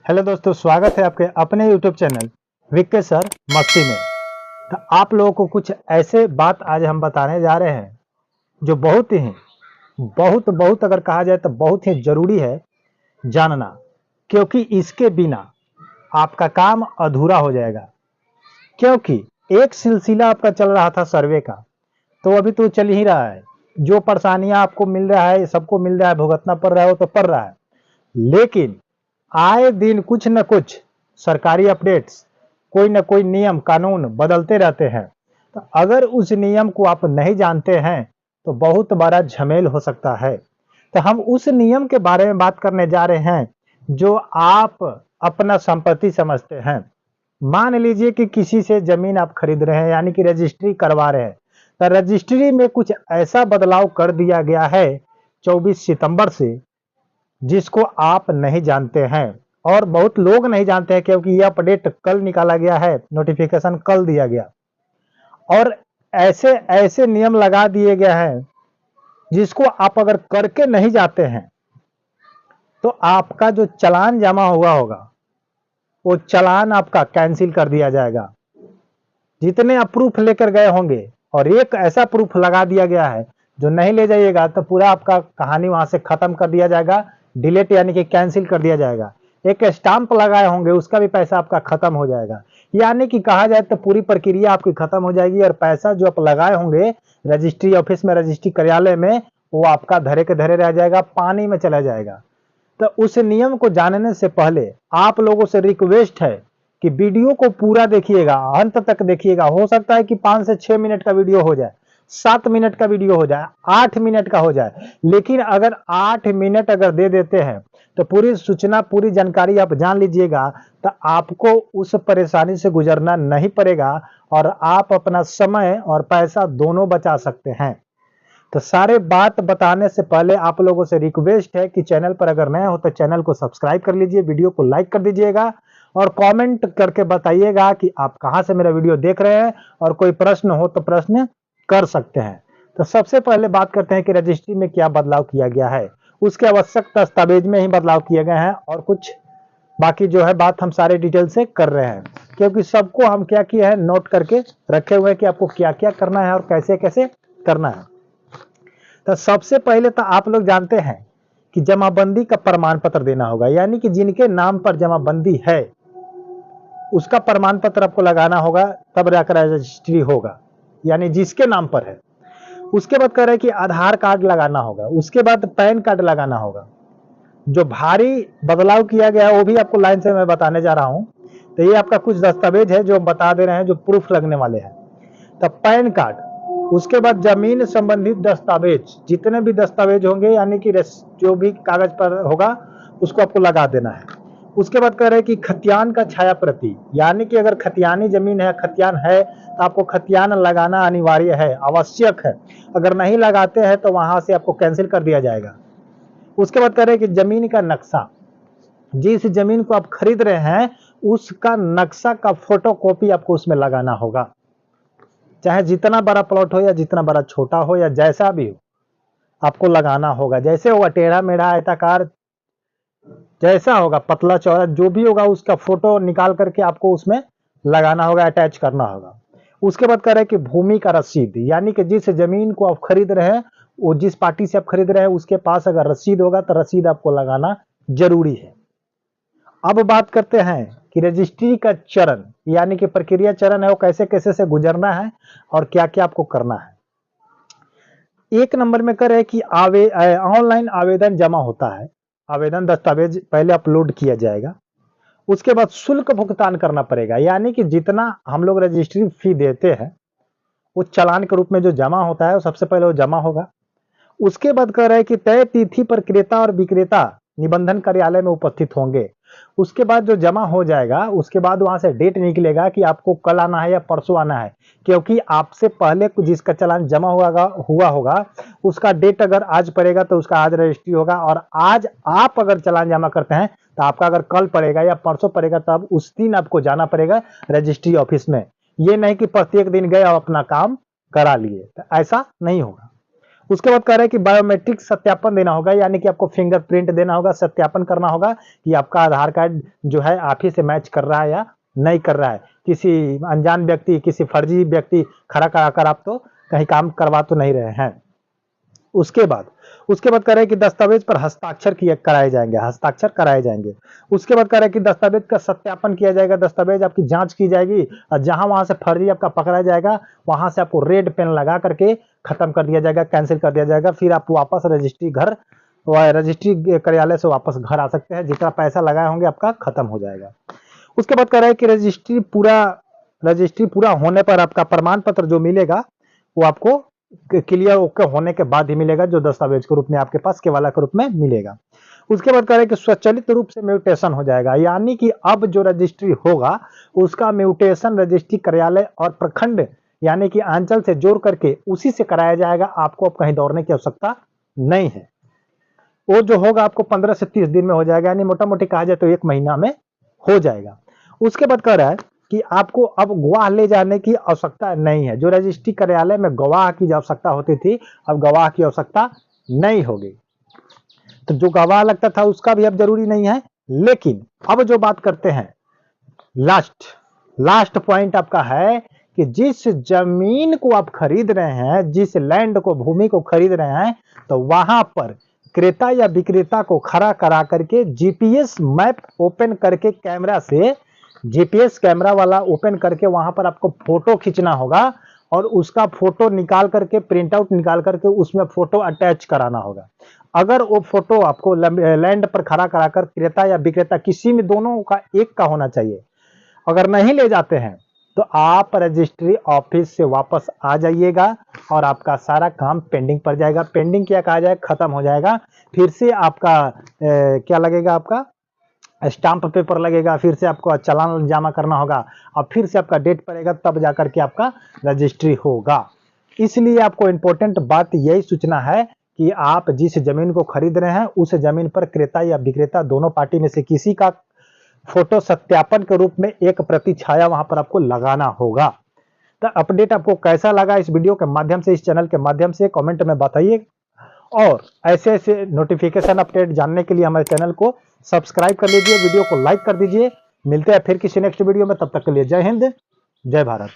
Hello दोस्तों, स्वागत है आपके अपने यूट्यूब चैनल विक्के सर मस्ती में। तो आप लोगों को कुछ ऐसे बात आज हम बताने जा रहे हैं जो बहुत अगर कहा जाए तो बहुत ही जरूरी है जानना, क्योंकि इसके बिना आपका काम अधूरा हो जाएगा। क्योंकि एक सिलसिला आपका चल रहा था सर्वे का, तो अभी तो चल ही रहा है। जो परेशानियां आपको मिल रहा है, सबको मिल रहा है, भुगतना पड़ रहा है, वो तो पड़ रहा है। लेकिन आए दिन कुछ न कुछ सरकारी अपडेट्स, कोई न कोई नियम कानून बदलते रहते हैं। तो अगर उस नियम को आप नहीं जानते हैं तो बहुत बड़ा झमेल हो सकता है। तो हम उस नियम के बारे में बात करने जा रहे हैं जो आप अपना संपत्ति समझते हैं। मान लीजिए कि किसी से जमीन आप खरीद रहे हैं, यानी कि रजिस्ट्री करवा रहे हैं। तो रजिस्ट्री में कुछ ऐसा बदलाव कर दिया गया है 24 सितंबर से, जिसको आप नहीं जानते हैं और बहुत लोग नहीं जानते हैं, क्योंकि यह अपडेट कल निकाला गया है, नोटिफिकेशन कल दिया गया और ऐसे ऐसे नियम लगा दिए गए हैं जिसको आप अगर करके नहीं जाते हैं तो आपका जो चालान जमा हुआ होगा वो चालान आपका कैंसिल कर दिया जाएगा। जितने आप प्रूफ लेकर गए होंगे, और एक ऐसा प्रूफ लगा दिया गया है जो नहीं ले जाइएगा तो पूरा आपका कहानी वहां से खत्म कर दिया जाएगा, डिलीट यानी कि कैंसिल कर दिया जाएगा। एक स्टाम्प लगाए होंगे, उसका भी पैसा आपका खत्म हो जाएगा। यानी कि कहा जाए तो पूरी प्रक्रिया आपकी खत्म हो जाएगी और पैसा जो आप लगाए होंगे रजिस्ट्री ऑफिस में, रजिस्ट्री कार्यालय में, वो आपका धरे के धरे रह जाएगा, पानी में चला जाएगा। तो उस नियम को जानने से पहले आप लोगों से रिक्वेस्ट है कि वीडियो को पूरा देखिएगा, अंत तक देखिएगा। हो सकता है कि 5 से 6 मिनट का वीडियो हो जाए, 7 मिनट का वीडियो हो जाए, 8 मिनट का हो जाए, लेकिन अगर 8 मिनट अगर दे देते हैं तो पूरी सूचना, पूरी जानकारी आप जान लीजिएगा, तो आपको उस परेशानी से गुजरना नहीं पड़ेगा और आप अपना समय और पैसा दोनों बचा सकते हैं। तो सारे बात बताने से पहले आप लोगों से रिक्वेस्ट है कि चैनल पर अगर नए हो तो चैनल को सब्सक्राइब कर लीजिए, वीडियो को लाइक कर दीजिएगा और कमेंट करके बताइएगा कि आप कहां से मेरा वीडियो देख रहे हैं, और कोई प्रश्न हो तो प्रश्न कर सकते हैं। तो सबसे पहले बात करते हैं कि रजिस्ट्री में क्या बदलाव किया गया है। उसके आवश्यक दस्तावेज में ही बदलाव किए गए हैं और कुछ बाकी जो है बात हम सारे डिटेल से कर रहे हैं, क्योंकि सबको हम क्या किया है नोट करके रखे हुए हैं कि आपको क्या क्या करना है और कैसे कैसे करना है। तो सबसे पहले तो आप लोग जानते हैं कि जमाबंदी का प्रमाण पत्र देना होगा, यानी कि जिनके नाम पर जमाबंदी है उसका प्रमाण पत्र आपको लगाना होगा, तब जाकर रजिस्ट्री होगा, यानी जिसके नाम पर है। उसके बाद कह रहे हैं कि आधार कार्ड लगाना होगा, उसके बाद पैन कार्ड लगाना होगा। जो भारी बदलाव किया गया है वो भी आपको लाइन से मैं बताने जा रहा हूं। तो ये आपका कुछ दस्तावेज है जो बता दे रहे हैं, जो प्रूफ लगने वाले हैं। तो पैन कार्ड, उसके बाद जमीन संबंधित दस्तावेज, जितने भी दस्तावेज होंगे यानी कि जो भी कागज पर होगा उसको आपको लगा देना है। उसके बाद कह रहे हैं कि खतियान का छाया प्रति, यानी कि अगर खतियानी जमीन है, खतियान है, तो आपको खतियान लगाना अनिवार्य है, आवश्यक है। अगर नहीं लगाते हैं तो वहां से आपको कैंसिल कर दिया जाएगा। उसके बाद कह रहे हैं कि जमीन का नक्शा, जिस जमीन को आप खरीद रहे हैं उसका नक्शा का फोटोकॉपी आपको उसमें लगाना होगा, चाहे जितना बड़ा प्लॉट हो या जितना बड़ा छोटा हो या जैसा भी हो, आपको लगाना होगा। जैसे होगा टेढ़ा मेढ़ा आयताकार, जैसा होगा पतला चौड़ा, जो भी होगा उसका फोटो निकाल करके आपको उसमें लगाना होगा, अटैच करना होगा। उसके बाद कह रहे हैं कि भूमि का रसीद, यानी कि जिस जमीन को आप खरीद रहे हैं, वो जिस पार्टी से आप खरीद रहे हैं उसके पास अगर रसीद होगा तो रसीद आपको लगाना जरूरी है। अब बात करते हैं कि रजिस्ट्री का चरण, यानी कि प्रक्रिया चरण है, वो कैसे कैसे से गुजरना है और क्या क्या आपको करना है। एक नंबर में कह रहे हैं कि ऑनलाइन आवेदन जमा होता है। आवेदन दस्तावेज पहले अपलोड किया जाएगा, उसके बाद शुल्क भुगतान करना पड़ेगा, यानी कि जितना हम लोग रजिस्ट्री फी देते हैं वो चालान के रूप में जो जमा होता है वो सबसे पहले वो जमा होगा। उसके बाद कह रहे हैं कि तय तिथि पर क्रेता और विक्रेता निबंधन कार्यालय में उपस्थित होंगे। उसके बाद जो जमा हो जाएगा उसके बाद वहां से डेट निकलेगा कि आपको कल आना है या परसों आना है, क्योंकि आपसे पहले जिसका चालान जमा हुआ होगा उसका डेट अगर आज पड़ेगा तो उसका आज रजिस्ट्री होगा, और आज आप अगर चालान जमा करते हैं तो आपका अगर कल पड़ेगा या परसों पड़ेगा तब उस दिन आपको जाना पड़ेगा रजिस्ट्री ऑफिस में। ये नहीं कि प्रत्येक दिन गए और अपना काम करा लिए, तो ऐसा नहीं होगा। उसके बाद कह रहे हैं कि बायोमेट्रिक सत्यापन देना होगा, यानी कि आपको फिंगरप्रिंट देना होगा, सत्यापन करना होगा कि आपका आधार कार्ड जो है आप ही से मैच कर रहा है या नहीं कर रहा है। किसी अनजान व्यक्ति, किसी फर्जी व्यक्ति खड़ा कराकर आप तो कहीं काम करवा तो नहीं रहे हैं। उसके बाद कह रहे हैं कि दस्तावेज पर हस्ताक्षर कराए जाएंगे, हस्ताक्षर कराए जाएंगे। उसके बाद कह रहे हैं कि दस्तावेज का सत्यापन किया जाएगा, दस्तावेज आपकी जांच की जाएगी और जहां वहां से फर्जी आपका पकड़ा जाएगा वहां से आपको रेड पेन लगा करके खत्म कर दिया जाएगा, कैंसिल कर दिया जाएगा। फिर आप वापस रजिस्ट्री कार्यालय से वापस घर आ सकते हैं, जितना पैसा लगाए होंगे आपका खत्म हो जाएगा। उसके बाद कह रहे हैं कि रजिस्ट्री पूरा होने पर आपका प्रमाण पत्र जो मिलेगा वो आपको क्लियर ओके होने के बाद ही मिलेगा, जो दस्तावेज के रूप में आपके पास केवाला के रूप में मिलेगा। उसके बाद कह रहे हैं कि स्वचालित रूप से म्यूटेशन हो जाएगा, यानी कि अब जो रजिस्ट्री होगा उसका म्यूटेशन रजिस्ट्री कार्यालय और प्रखंड यानी कि अंचल से जोड़ करके उसी से कराया जाएगा। आपको अब कहीं दौड़ने की आवश्यकता नहीं है। वो जो होगा आपको 15 से 30 दिन में हो जाएगा, यानी मोटा मोटी कहा जाए तो 1 महीना में हो जाएगा। उसके बाद कह रहा है कि आपको अब गवाह ले जाने की आवश्यकता नहीं है। जो रजिस्ट्री कार्यालय में गवाह की आवश्यकता होती थी, अब गवाह की आवश्यकता नहीं होगी। तो जो गवाह लगता था उसका भी अब जरूरी नहीं है। लेकिन अब जो बात करते हैं, लास्ट पॉइंट आपका है कि जिस जमीन को आप खरीद रहे हैं, जिस लैंड को, भूमि को खरीद रहे हैं, तो वहां पर क्रेता या विक्रेता को खड़ा करा करके जीपीएस मैप ओपन करके कैमरा से, जीपीएस कैमरा वाला ओपन करके वहां पर आपको फोटो खींचना होगा और उसका फोटो निकाल करके, प्रिंट आउट निकाल करके उसमें फोटो अटैच कराना होगा। अगर वो फोटो आपको लैंड पर खड़ा कराकर क्रेता या विक्रेता किसी में दोनों का एक का होना चाहिए, अगर नहीं ले जाते हैं तो आप रजिस्ट्री ऑफिस से वापस आ जाइएगा और आपका सारा काम पेंडिंग पड़ जाएगा। पेंडिंग क्या कहा जाए, खत्म हो जाएगा। फिर से आपका क्या लगेगा, आपका स्टाम्प पेपर लगेगा, फिर से आपको चालान जमा करना होगा और फिर से आपका डेट पड़ेगा, तब जाकर के आपका रजिस्ट्री होगा। इसलिए आपको इंपॉर्टेंट बात यही सूचना है कि आप जिस जमीन को खरीद रहे हैं उस जमीन पर क्रेता या विक्रेता दोनों पार्टी में से किसी का फोटो सत्यापन के रूप में एक प्रति छाया वहां पर आपको लगाना होगा। तो अपडेट आपको कैसा लगा इस वीडियो के माध्यम से, इस चैनल के माध्यम से कमेंट में बताइए। और ऐसे ऐसे नोटिफिकेशन अपडेट जानने के लिए हमारे चैनल को सब्सक्राइब कर लीजिए, वीडियो को लाइक कर दीजिए। मिलते हैं फिर किसी नेक्स्ट वीडियो में, तब तक के लिए जय हिंद, जय भारत।